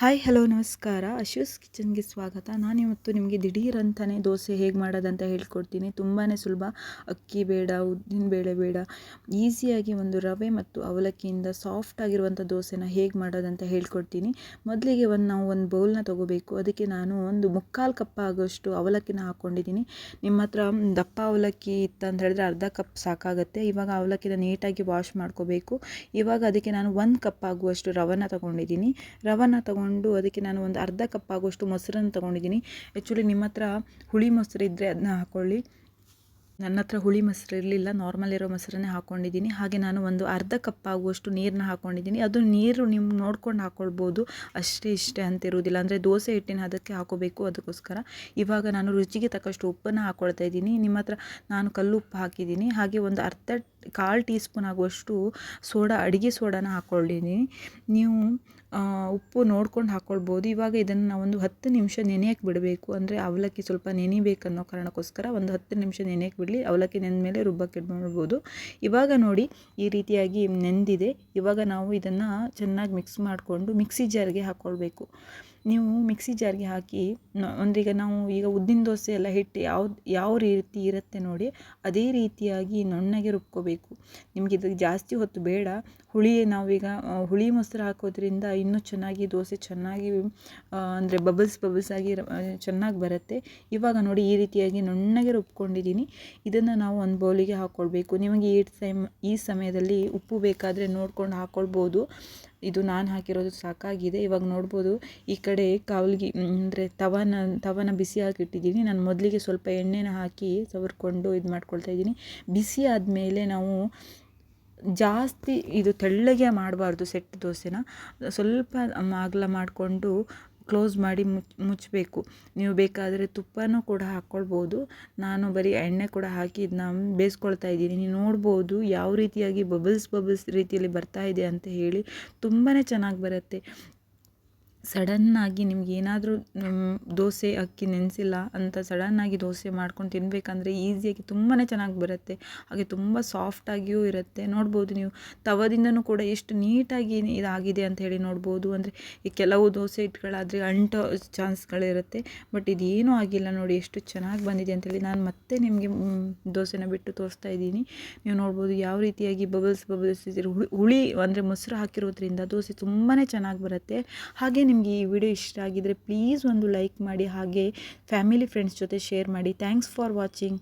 Hi hello ನಮಸ್ಕಾರ. ಅಶ್ಯೂಸ್ ಕಿಚನ್ಗೆ ಸ್ವಾಗತ. ನಾನಿವತ್ತು ನಿಮಗೆ ದಿಢೀರ್ ಅಂತಾನೆ ದೋಸೆ ಹೇಗೆ ಮಾಡೋದಂತ ಹೇಳ್ಕೊಡ್ತೀನಿ. ತುಂಬಾ ಸುಲಭ. ಅಕ್ಕಿ ಬೇಡ, ಉದ್ದಿನ ಬೇಳೆ ಬೇಡ, ಈಸಿಯಾಗಿ ಒಂದು ರವೆ ಮತ್ತು ಅವಲಕ್ಕಿಯಿಂದ ಸಾಫ್ಟ್ ಆಗಿರುವಂಥ ದೋಸೆನ ಹೇಗೆ ಮಾಡೋದಂತ ಹೇಳ್ಕೊಡ್ತೀನಿ. ಮೊದಲಿಗೆ ನಾವು ಒಂದು ಬೌಲ್ನ ತೊಗೋಬೇಕು. ಅದಕ್ಕೆ ನಾನು ಒಂದು ಮುಕ್ಕಾಲು ಕಪ್ ಆಗೋಷ್ಟು ಅವಲಕ್ಕಿನ ಹಾಕ್ಕೊಂಡಿದ್ದೀನಿ. ನಿಮ್ಮ ಹತ್ರ ದಪ್ಪ ಅವಲಕ್ಕಿ ಇತ್ತು ಅಂತ ಹೇಳಿದ್ರೆ ಅರ್ಧ ಕಪ್ ಸಾಕಾಗುತ್ತೆ. ಇವಾಗ ಅವಲಕ್ಕಿನ ನೀಟಾಗಿ ವಾಶ್ ಮಾಡ್ಕೋಬೇಕು. ಇವಾಗ ಅದಕ್ಕೆ ನಾನು 1 ಕಪ್ ಆಗುವಷ್ಟು ರವನ ತೊಗೊಂಡಿದ್ದೀನಿ. ರವನ ತೊಗೊಂಡು ಅದಕ್ಕೆ ನಾನು ಒಂದು ಅರ್ಧ ಕಪ್ ಆಗುವಷ್ಟು ಮೊಸರನ್ನು ತೊಗೊಂಡಿದ್ದೀನಿ. ಆ್ಯಕ್ಚುಲಿ ನಿಮ್ಮ ಹತ್ರ ಹುಳಿ ಮೊಸರು ಇದ್ದರೆ ಅದನ್ನ ಹಾಕ್ಕೊಳ್ಳಿ. ನನ್ನ ಹತ್ರ ಹುಳಿ ಮೊಸರು ಇರಲಿಲ್ಲ, ನಾರ್ಮಲ್ ಇರೋ ಮೊಸರನ್ನೇ ಹಾಕ್ಕೊಂಡಿದ್ದೀನಿ. ಹಾಗೆ ನಾನು ಒಂದು ಅರ್ಧ ಕಪ್ ಆಗುವಷ್ಟು ನೀರನ್ನ ಹಾಕ್ಕೊಂಡಿದ್ದೀನಿ. ಅದು ನೀರು ನೀವು ನೋಡ್ಕೊಂಡು ಹಾಕ್ಕೊಳ್ಬೋದು, ಅಷ್ಟೇ ಇಷ್ಟೇ ಅಂತ ಇರುವುದಿಲ್ಲ. ಅಂದರೆ ದೋಸೆ ಹಿಟ್ಟಿನ ಅದಕ್ಕೆ ಹಾಕೋಬೇಕು, ಅದಕ್ಕೋಸ್ಕರ. ಇವಾಗ ನಾನು ರುಚಿಗೆ ತಕ್ಕಷ್ಟು ಉಪ್ಪನ್ನು ಹಾಕ್ಕೊಳ್ತಾ ಇದ್ದೀನಿ. ನಿಮ್ಮ ಹತ್ರ ನಾನು ಕಲ್ಲುಪ್ಪು ಹಾಕಿದ್ದೀನಿ. ಹಾಗೆ ಒಂದು ಕಾಲು ಟೀ ಸ್ಪೂನ್ ಆಗುವಷ್ಟು ಅಡುಗೆ ಸೋಡಾನ ಹಾಕ್ಕೊಂಡಿದ್ದೀನಿ. ನೀವು ಉಪ್ಪು ನೋಡ್ಕೊಂಡು ಹಾಕ್ಕೊಳ್ಬೋದು. ಇವಾಗ ಇದನ್ನು ನಾವೊಂದು 10 ನಿಮಿಷ ನೆನೆಯಕ್ಕೆ ಬಿಡಬೇಕು. ಅಂದರೆ ಅವಲಕ್ಕಿ ಸ್ವಲ್ಪ ನೆನಿಬೇಕನ್ನೋ ಕಾರಣಕ್ಕೋಸ್ಕರ ಒಂದು 10 ನಿಮಿಷ ನೆನೆಯಕ್ಕೆ ಬಿಡಲಿ. ಅವಲಕ್ಕಿ ನೆಂದ ಮೇಲೆ ರುಬ್ಬಕ್ಕೆ ಮಾಡ್ಬೋದು. ಇವಾಗ ನೋಡಿ ಈ ರೀತಿಯಾಗಿ ನೆಂದಿದೆ. ಇವಾಗ ನಾವು ಇದನ್ನು ಚೆನ್ನಾಗಿ ಮಿಕ್ಸ್ ಮಾಡಿಕೊಂಡು ಮಿಕ್ಸಿ ಜಾರ್ಗೆ ಹಾಕ್ಕೊಳ್ಬೇಕು. ನೀವು ಮಿಕ್ಸಿ ಜಾರ್ಗೆ ಹಾಕಿ ಈಗ ಉದ್ದಿನ ದೋಸೆ ಎಲ್ಲ ಹಿಟ್ಟು ಯಾವ ರೀತಿ ಇರುತ್ತೆ ನೋಡಿ, ಅದೇ ರೀತಿಯಾಗಿ ನುಣ್ಣಗೆ ರುಬ್ಕೋಬೇಕು. ನಿಮಗೆ ಇದು ಜಾಸ್ತಿ ಹೊತ್ತು ಬೇಡ. ನಾವೀಗ ಹುಳಿ ಮೊಸರು ಹಾಕೋದ್ರಿಂದ ಇನ್ನೂ ಚೆನ್ನಾಗಿ ದೋಸೆ ಚೆನ್ನಾಗಿ ಅಂದರೆ ಬಬಲ್ಸ್ ಆಗಿ ಚೆನ್ನಾಗಿ ಬರುತ್ತೆ. ಇವಾಗ ನೋಡಿ ಈ ರೀತಿಯಾಗಿ ನುಣ್ಣಗೆ ರುಬ್ಕೊಂಡಿದ್ದೀನಿ. ಇದನ್ನು ನಾವು ಒಂದು ಬೌಲಿಗೆ ಹಾಕ್ಕೊಳ್ಬೇಕು. ನಿಮಗೆ ಈ ಸಮಯದಲ್ಲಿ ಉಪ್ಪು ಬೇಕಾದರೆ ನೋಡ್ಕೊಂಡು ಹಾಕ್ಕೊಳ್ಬೋದು. ಇದು ನಾನು ಹಾಕಿರೋದು ಸಾಕಾಗಿದೆ. ಇವಾಗ ನೋಡ್ಬೋದು ಈ ಕಡೆ ಅಂದರೆ ತವನ ಬಿಸಿ ಹಾಕಿಟ್ಟಿದ್ದೀನಿ. ನಾನು ಮೊದಲಿಗೆ ಸ್ವಲ್ಪ ಎಣ್ಣೆನ ಹಾಕಿ ಸವರ್ಕೊಂಡು ಇದು ಮಾಡ್ಕೊಳ್ತಾ ಇದ್ದೀನಿ. ಬಿಸಿ ಆದಮೇಲೆ ನಾವು ಜಾಸ್ತಿ ಇದು ತೆಳ್ಳಗೆ ಮಾಡಬಾರ್ದು. ಸೆಟ್ ದೋಸೆನ ಸ್ವಲ್ಪ ಅಗಲ ಮಾಡಿಕೊಂಡು ಕ್ಲೋಸ್ ಮಾಡಿ ಮುಚ್ಚಬೇಕು. ನೀವು ಬೇಕಾದರೆ ತುಪ್ಪನೂ ಕೂಡ ಹಾಕ್ಕೊಳ್ಬೋದು. ನಾನು ಬರೀ ಎಣ್ಣೆ ಕೂಡ ಹಾಕಿ ಇದನ್ನ ಬೇಯಿಸ್ಕೊಳ್ತಾ ಇದ್ದೀನಿ. ನೀವು ನೋಡ್ಬೋದು ಯಾವ ರೀತಿಯಾಗಿ ಬಬಲ್ಸ್ ರೀತಿಯಲ್ಲಿ ಬರ್ತಾ ಇದೆ ಅಂತ ಹೇಳಿ. ತುಂಬಾ ಚೆನ್ನಾಗಿ ಬರುತ್ತೆ. ಸಡನ್ನಾಗಿ ನಿಮ್ಗೆ ಏನಾದರೂ ದೋಸೆ ಅಕ್ಕಿ ನೆನೆಸಿಲ್ಲ ಅಂತ ಸಡನ್ನಾಗಿ ದೋಸೆ ಮಾಡ್ಕೊಂಡು ತಿನ್ನಬೇಕಂದ್ರೆ ಈಸಿಯಾಗಿ ತುಂಬಾ ಚೆನ್ನಾಗಿ ಬರುತ್ತೆ. ಹಾಗೆ ತುಂಬ ಸಾಫ್ಟಾಗಿಯೂ ಇರುತ್ತೆ. ನೋಡ್ಬೋದು ನೀವು ತವದಿಂದನೂ ಕೂಡ ಎಷ್ಟು ನೀಟಾಗಿ ಇದಾಗಿದೆ ಅಂತ ಹೇಳಿ ನೋಡ್ಬೋದು. ಅಂದರೆ ಈ ಕೆಲವು ದೋಸೆ ಹಿಟ್ಟುಗಳಾದರೆ ಅಂಟೋ ಚಾನ್ಸ್ಗಳಿರುತ್ತೆ. ಬಟ್ ಇದೇನೂ ಆಗಿಲ್ಲ ನೋಡಿ, ಎಷ್ಟು ಚೆನ್ನಾಗಿ ಬಂದಿದೆ ಅಂತೇಳಿ. ನಾನು ಮತ್ತೆ ನಿಮಗೆ ದೋಸೆನ ಬಿಟ್ಟು ತೋರಿಸ್ತಾ ಇದ್ದೀನಿ. ನೀವು ನೋಡ್ಬೋದು ಯಾವ ರೀತಿಯಾಗಿ ಬಬಲ್ಸ್ ಹುಳಿ ಅಂದರೆ ಮೊಸರು ಹಾಕಿರೋದ್ರಿಂದ ದೋಸೆ ತುಂಬಾ ಚೆನ್ನಾಗಿ ಬರುತ್ತೆ. ಹಾಗೆ ನಿಮಗೆ ಈ ವಿಡಿಯೋ ಇಷ್ಟ ಆಗಿದರೆ ಪ್ಲೀಸ್ ಒಂದು ಲೈಕ್ ಮಾಡಿ. ಹಾಗೆ ಫ್ಯಾಮಿಲಿ ಫ್ರೆಂಡ್ಸ್ ಜೊತೆ ಶೇರ್ ಮಾಡಿ. Thanks for watching.